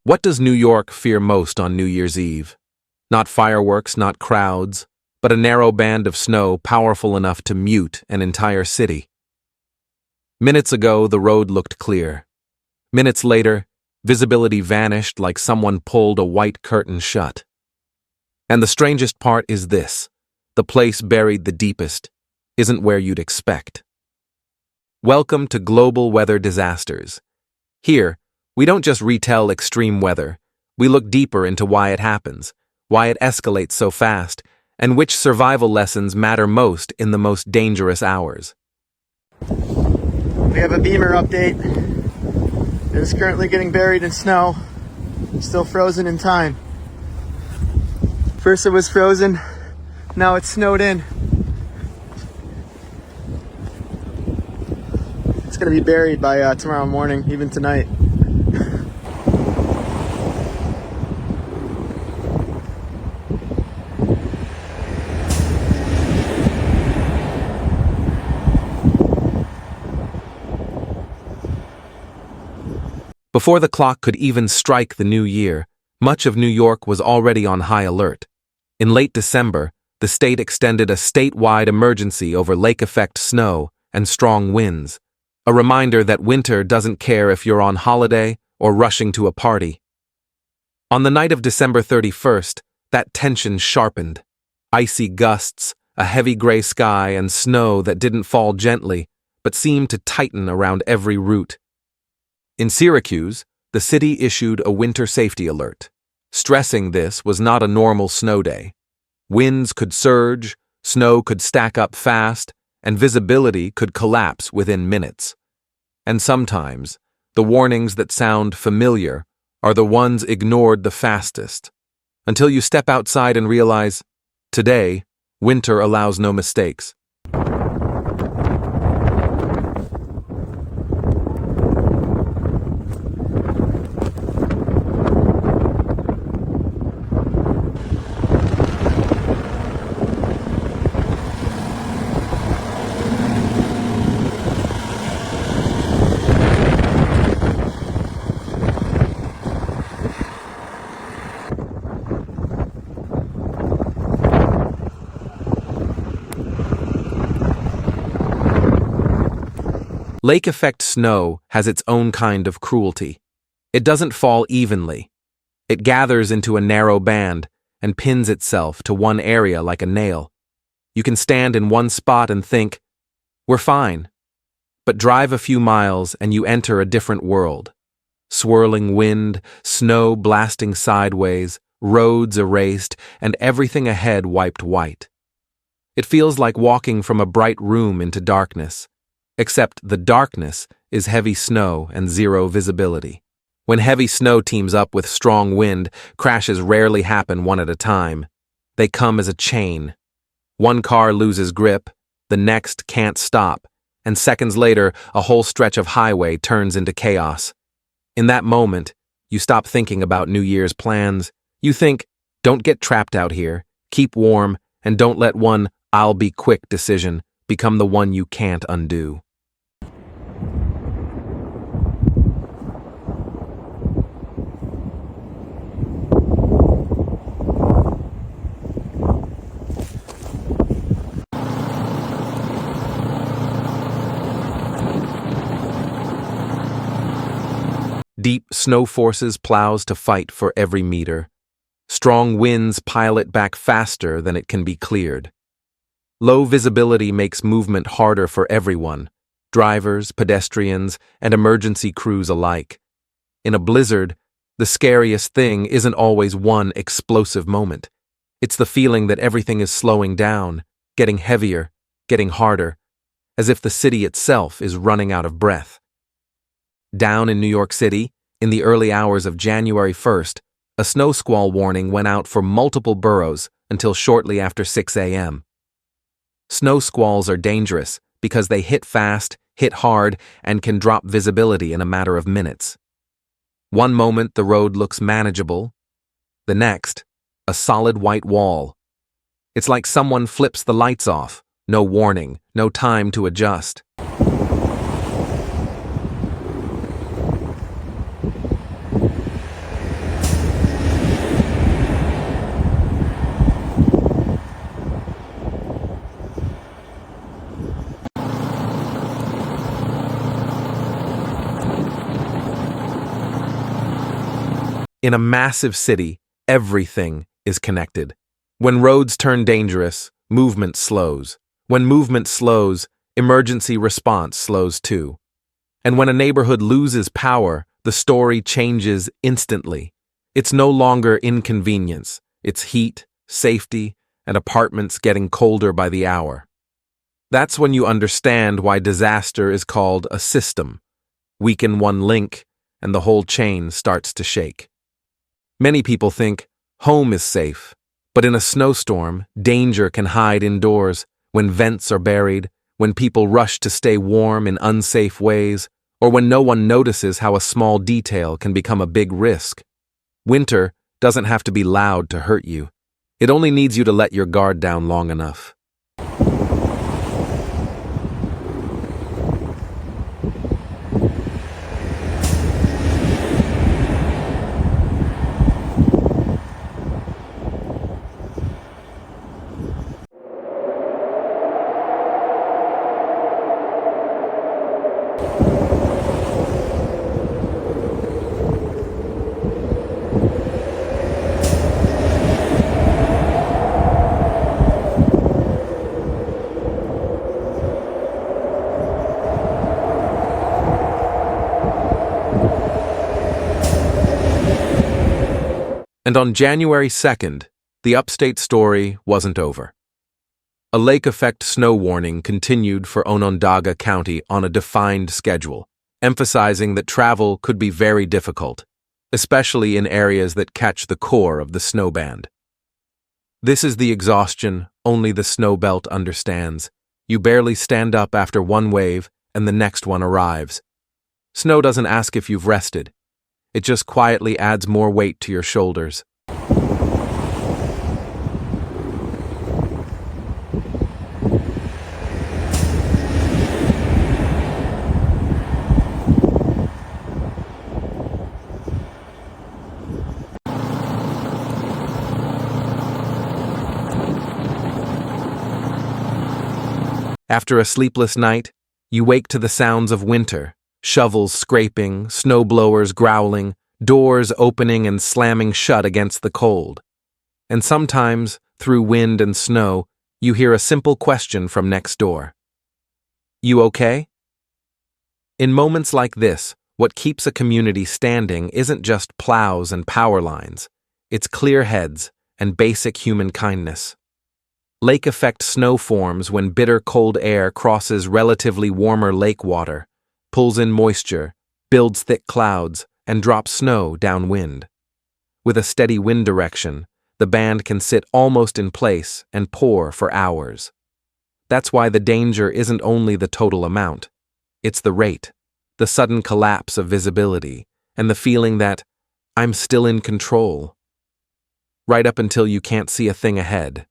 What does New York fear most on New Year's Eve? Not fireworks, not crowds, but a narrow band of snow powerful enough to mute an entire city. Minutes ago, the road looked clear. Minutes later, visibility vanished like someone pulled a white curtain shut. And the strangest part is this: the place buried the deepest isn't where you'd expect. Welcome to Global Weather Disasters. Here, we don't just retell extreme weather, we look deeper into why it happens, why it escalates so fast, and which survival lessons matter most in the most dangerous hours. We have a Beamer update. It is currently getting buried in snow, still frozen in time. First it was frozen, now it's snowed in. It's gonna be buried by tomorrow morning, even tonight. Before the clock could even strike the new year, much of New York was already on high alert. In late December, the state extended a statewide emergency over lake-effect snow and strong winds, a reminder that winter doesn't care if you're on holiday or rushing to a party. On the night of December 31st, that tension sharpened. Icy gusts, a heavy gray sky, and snow that didn't fall gently, but seemed to tighten around every route. In Syracuse, the city issued a winter safety alert. Stressing this was not a normal snow day. Winds could surge, snow could stack up fast, and visibility could collapse within minutes. And sometimes, the warnings that sound familiar are the ones ignored the fastest, until you step outside and realize, today, winter allows no mistakes. Lake-effect snow has its own kind of cruelty. It doesn't fall evenly. It gathers into a narrow band and pins itself to one area like a nail. You can stand in one spot and think, we're fine. But drive a few miles and you enter a different world. Swirling wind, snow blasting sideways, roads erased, and everything ahead wiped white. It feels like walking from a bright room into darkness. Except the darkness is heavy snow and zero visibility. When heavy snow teams up with strong wind, crashes rarely happen one at a time. They come as a chain. One car loses grip, the next can't stop, and seconds later, a whole stretch of highway turns into chaos. In that moment, you stop thinking about New Year's plans. You think, don't get trapped out here, keep warm, and don't let one "I'll be quick" decision become the one you can't undo. Deep snow forces plows to fight for every meter. Strong winds pile it back faster than it can be cleared. Low visibility makes movement harder for everyone, drivers, pedestrians, and emergency crews alike. In a blizzard, the scariest thing isn't always one explosive moment. It's the feeling that everything is slowing down, getting heavier, getting harder, as if the city itself is running out of breath. Down in New York City, in the early hours of January 1st, a snow squall warning went out for multiple boroughs until shortly after 6 a.m. Snow squalls are dangerous because they hit fast, hit hard, and can drop visibility in a matter of minutes. One moment the road looks manageable, the next, a solid white wall. It's like someone flips the lights off, no warning, no time to adjust. In a massive city, everything is connected. When roads turn dangerous, movement slows. When movement slows, emergency response slows too. And when a neighborhood loses power, the story changes instantly. It's no longer inconvenience. It's heat, safety, and apartments getting colder by the hour. That's when you understand why disaster is called a system. Weaken one link, and the whole chain starts to shake. Many people think home is safe, but in a snowstorm, danger can hide indoors, when vents are buried, when people rush to stay warm in unsafe ways, or when no one notices how a small detail can become a big risk. Winter doesn't have to be loud to hurt you. It only needs you to let your guard down long enough. And on January 2nd, the upstate story wasn't over. A lake effect snow warning continued for Onondaga County on a defined schedule, emphasizing that travel could be very difficult, especially in areas that catch the core of the snow band. This is the exhaustion only the snow belt understands. You barely stand up after one wave and the next one arrives. Snow doesn't ask if you've rested. It just quietly adds more weight to your shoulders. After a sleepless night, you wake to the sounds of winter. Shovels scraping, snowblowers growling, doors opening and slamming shut against the cold. And sometimes, through wind and snow, you hear a simple question from next door. You okay? In moments like this, what keeps a community standing isn't just plows and power lines. It's clear heads and basic human kindness. Lake effect snow forms when bitter cold air crosses relatively warmer lake water, pulls in moisture, builds thick clouds, and drops snow downwind. With a steady wind direction, the band can sit almost in place and pour for hours. That's why the danger isn't only the total amount. It's the rate, the sudden collapse of visibility, and the feeling that I'm still in control. Right up until you can't see a thing ahead.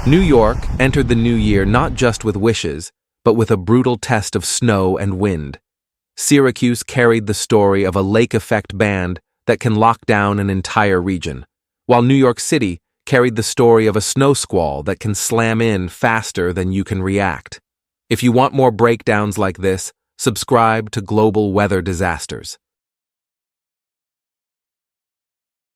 New York entered the new year not just with wishes, but with a brutal test of snow and wind. Syracuse carried the story of a lake effect band that can lock down an entire region, while New York City carried the story of a snow squall that can slam in faster than you can react. If you want more breakdowns like this, subscribe to Global Weather Disasters.